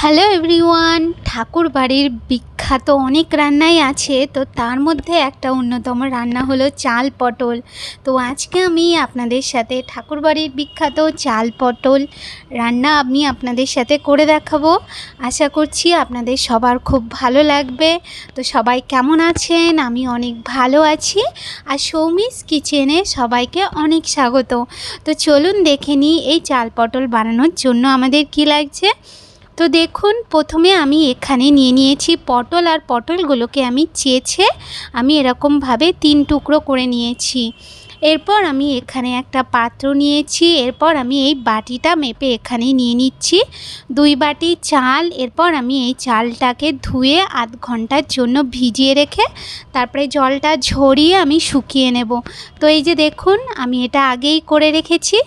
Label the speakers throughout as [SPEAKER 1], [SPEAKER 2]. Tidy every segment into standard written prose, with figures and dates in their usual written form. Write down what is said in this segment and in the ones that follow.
[SPEAKER 1] Hello everyone. ঠাকুর বাড়ির বিখ্যাত অনেক রান্নাই আছে, তো তার মধ্যে একটা অন্যতম রান্না হলো চাল পটল। তো আজকে আমি আপনাদের সাথে ঠাকুর বাড়ির বিখ্যাত চাল পটল রান্না আমি আপনাদের সাথে করে দেখাবো। আশা করছি আপনাদের সবার খুব ভালো লাগবে। তো সবাই কেমন আছেন? আমি অনেক ভালো আছি। আর সৌমিস কিচেনে সবাইকে অনেক স্বাগত। তো চলুন দেখে নিই এই চাল পটল বানানোর জন্য আমাদের কী লাগছে। তো দেখুন, প্রথমে আমি এখানে নিয়ে নিয়েছি পটল, আর পটলগুলোকে আমি চেঁচে আমি এরকমভাবে 3 টুকরো করে নিয়েছি। এরপর আমি এখানে একটা পাত্র নিয়েছি। এরপর আমি এই বাটিটা মেপে এখানে নিয়ে নিচ্ছি 2 বাটি চাল। এরপর আমি এই চালটাকে ধুয়ে আধ ঘন্টার জন্য ভিজিয়ে রেখে তারপরে জলটা ঝরিয়ে আমি শুকিয়ে নেব। তো এই যে দেখুন, আমি এটা আগেই করে রেখেছি।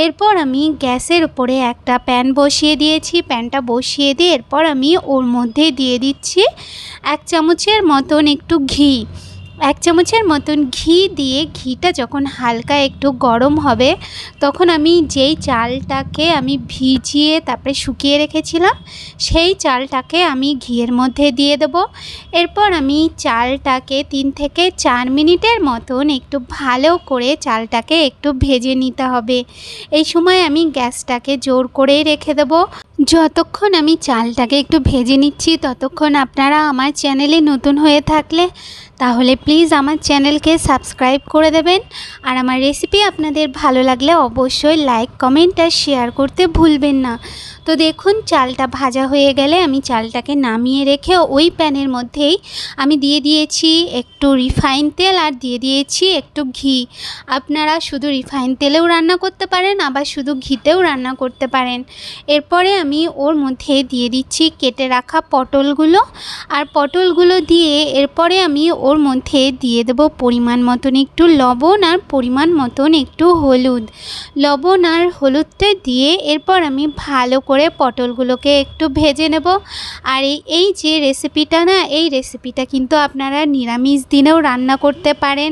[SPEAKER 1] এরপর আমি গ্যাসের উপরে একটা প্যান বসিয়ে দিয়েছি। প্যানটা বসিয়ে দিয়ে এরপর আমি ওর মধ্যে দিয়ে দিচ্ছি 1 চামচের মতন একটু ঘি। 1 চামচের মতন ঘি দিয়ে ঘিটা যখন হালকা একটু গরম হবে, তখন আমি যেই চালটাকে আমি ভিজিয়ে তারপরে শুকিয়ে রেখেছিলাম সেই চালটাকে আমি ঘিয়ের মধ্যে দিয়ে দেব। এরপর আমি চালটাকে 3 থেকে 4 মিনিটের মতন একটু ভালো করে চালটাকে একটু ভেজে নিতে হবে। এই সময় আমি গ্যাসটাকে জোর করেই রেখে দেব। যতক্ষণ আমি চালটাকে একটু ভেজে নিচ্ছি ততক্ষণ আপনারা আমার চ্যানেলে নতুন হয়ে থাকলে তাহলে প্লিজ আমার চ্যানেলকে সাবস্ক্রাইব করে দেবেন। আর আমার রেসিপি আপনাদের ভালো লাগলে অবশ্যই লাইক, কমেন্ট আর শেয়ার করতে ভুলবেন না। তো দেখুন, চালটা ভাজা হয়ে গেলে আমি চালটাকে নামিয়ে রেখে ওই প্যানের মধ্যেই আমি দিয়ে দিয়েছি একটু রিফাইন তেল আর দিয়ে দিয়েছি একটু ঘি। আপনারা শুধু রিফাইন তেলেও রান্না করতে পারেন, আবার শুধু ঘিতেও রান্না করতে পারেন। এরপরে আমি ওর মধ্যে দিয়ে দিচ্ছি কেটে রাখা পটলগুলো। আর পটলগুলো দিয়ে এরপরে আমি ওর মধ্যে দিয়ে দেব পরিমাণ মতন একটু লবণ আর পরিমাণ মতন একটু হলুদ। লবণ আর হলুদটা দিয়ে এরপর আমি ভালো করে পটলগুলোকে একটু ভেজে নেব। আর এই যে রেসিপিটা না, এই রেসিপিটা কিন্তু আপনারা নিরামিষ দিনেও রান্না করতে পারেন।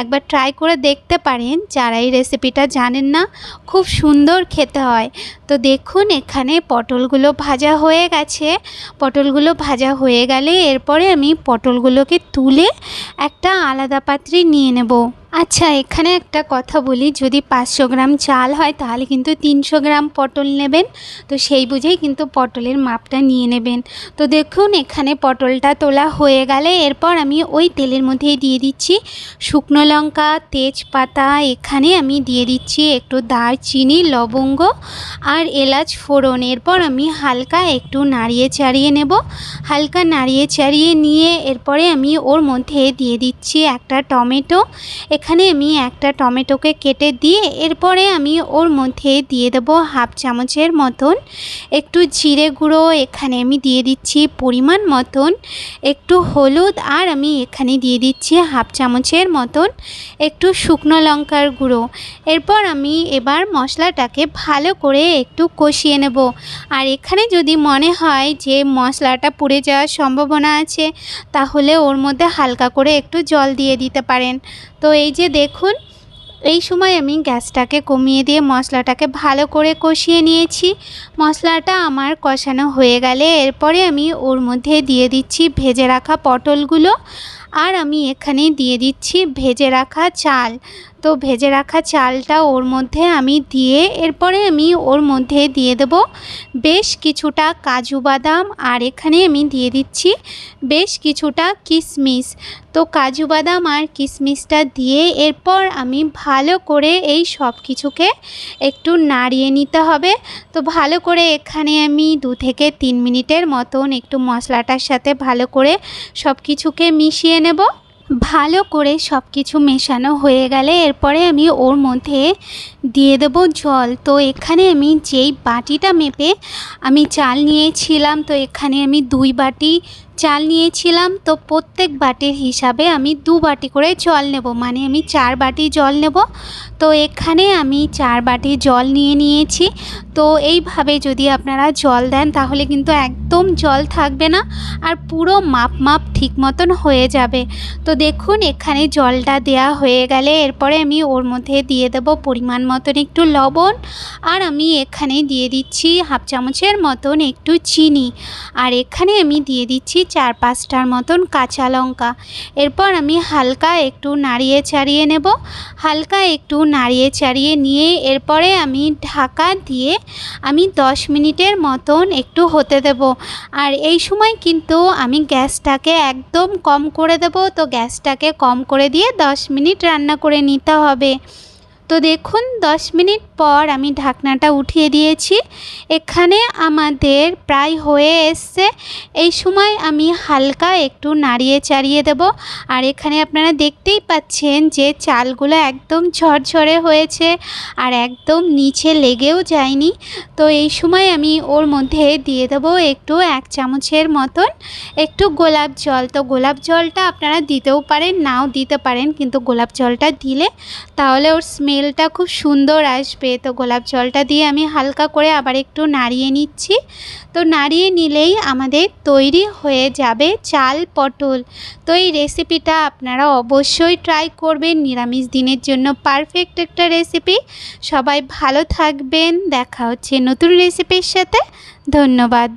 [SPEAKER 1] একবার ট্রাই করে দেখতে পারেন যারা এই রেসিপিটা জানেন না, খুব সুন্দর খেতে হয়। তো দেখুন, এখানে পটলগুলো ভাজা হয়ে গেছে। পটলগুলো ভাজা হয়ে গেলে এরপরে আমি পটলগুলোকে তুলে একটা আলাদা পাত্রে নিয়ে নেব। আচ্ছা, এখানে একটা কথা বলি, যদি 500 গ্রাম চাল হয় তাহলে কিন্তু 300 গ্রাম পটল নেবেন। তো সেই বুঝেই কিন্তু পটলের মাপটা নিয়ে নেবেন। তো দেখুন, এখানে পটলটা তোলা হয়ে গেলে এরপর আমি ওই তেলের মধ্যেই দিয়ে দিচ্ছি শুকনো লঙ্কা, তেজপাতা। এখানে আমি দিয়ে দিচ্ছি একটু দারচিনি, লবঙ্গ আর এলাচ ফোড়ন। এরপর আমি হালকা একটু নাড়িয়ে চাড়িয়ে নেব। হালকা নাড়িয়ে চাড়িয়ে নিয়ে এরপরে আমি ওর মধ্যে দিয়ে দিচ্ছি একটা টমেটো। এখানে আমি একটা টমেটোকে কেটে দিয়ে এরপরে আমি ওর মধ্যে দিয়ে দেব 1/2 চামচের মতন একটু জিরে গুঁড়ো। এখানে আমি দিয়ে দিচ্ছি পরিমাণ মতন একটু হলুদ, আর আমি এখানে দিয়ে দিচ্ছি 1/2 চামচের মতন একটু শুকনো লঙ্কার গুঁড়ো। এরপর আমি এবার মশলাটাকে ভালো করে একটু কষিয়ে নেব। আর এখানে যদি মনে হয় যে মশলাটা পুড়ে যাওয়ার সম্ভাবনা আছে, তাহলে ওর মধ্যে হালকা করে একটু জল দিয়ে দিতে পারেন। তো এই যে দেখুন, এই সময় আমি গ্যাসটাকে কমিয়ে দিয়ে মশলাটাকে ভালো করে কষিয়ে নিয়েছি। মশলাটা আমার কষানো হয়ে গেলে এরপরে আমি ওর মধ্যে দিয়ে দিচ্ছি ভেজে রাখা পটলগুলো, আর আমি এখানে দিয়ে দিচ্ছি ভেজে রাখা চাল। তো ভেজে রাখা চালটা ওর মধ্যে আমি দিয়ে এরপরে আমি ওর মধ্যে দিয়ে দেব বেশ কিছুটা কাজু বাদাম, আর এখানে আমি দিয়ে দিচ্ছি বেশ কিছুটা কিশমিশ। তো কাজু বাদাম আর কিশমিশটা দিয়ে এরপর আমি ভালো করে এই সব কিছুকে একটু নাড়িয়ে নিতে হবে। তো ভালো করে এখানে আমি 2 থেকে 3 মিনিটের মতন একটু মশলাটার সাথে ভালো করে সব কিছুকে মিশিয়ে নেব। ভালো করে সব কিছু মেশানো হয়ে গেলে এরপরে আমি ওর মধ্যে দিয়ে দেব জল। তো এখানে আমি যেই বাটিটা মেপে আমি চাল নিয়েছিলাম, তো এখানে আমি 2 বাটি চাল নিয়েছিলাম, তো প্রত্যেক বাটির হিসাবে আমি 2 বাটি করে জল নেব, মানে আমি 4 বাটি জল নেব। তো এখানে আমি 4 বাটি জল নিয়ে নিয়েছি। তো এইভাবে যদি আপনারা জল দেন তাহলে কিন্তু একদম জল থাকবে না, আর পুরো মাপ মাপ ঠিক মতন হয়ে যাবে। তো দেখুন এখানে জলটা দেয়া হয়ে গেলে এরপরে আমি ওর মধ্যে দিয়ে দেব পরিমাণ মতন একটু লবণ, আর আমি এখানে দিয়ে দিচ্ছি হাফ চামচের মতন একটু চিনি, আর এখানে আমি দিয়ে দিচ্ছি 4-5টার মতন কাঁচা লঙ্কা। এরপর আমি হালকা একটু নাড়িয়ে চাড়িয়ে নেব। হালকা একটু নাড়িয়ে চাড়িয়ে নিয়ে এরপরে আমি ঢাকা দিয়ে আমি 10 মিনিটের মতন একটু হতে দেব। আর এই সময় কিন্তু আমি গ্যাসটাকে একদম কম করে দেব। তো গ্যাসটাকে কম করে দিয়ে 10 মিনিট রান্না করে নিতে হবে। তো দেখুন 10 মিনিট পর আমি ঢাকনাটা উঠিয়ে দিয়েছি। এখানে আমাদের প্রায় হয়ে এসছে। এই সময় আমি হালকা একটু নাড়িয়ে চাড়িয়ে দেব। আর এখানে আপনারা দেখতেই পাচ্ছেন যে চালগুলো একদম ঝরঝরে হয়েছে আর একদম নিচে লেগেও যায়নি। তো এই সময় আমি ওর মধ্যে দিয়ে দেবো একটু 1 চামচের মতন একটু গোলাপ জল। তো গোলাপ জলটা আপনারা দিতেও পারেন, নাও দিতে পারেন, কিন্তু গোলাপ জলটা দিলে তাহলে ওর স্মেলটা খুব সুন্দর আসবে। তো গোলাপ জলটা দিয়ে আমি হালকা করে আবার একটু নাড়িয়ে নিচ্ছি। তো নাড়িয়ে নিলেই আমাদের তৈরি হয়ে যাবে চাল পটল। তো এই রেসিপিটা আপনারা অবশ্যই ট্রাই করবেন, নিরামিষ দিনের জন্য পারফেক্ট একটা রেসিপি। সবাই ভালো থাকবেন, দেখা হচ্ছে নতুন রেসিপির সাথে। ধন্যবাদ।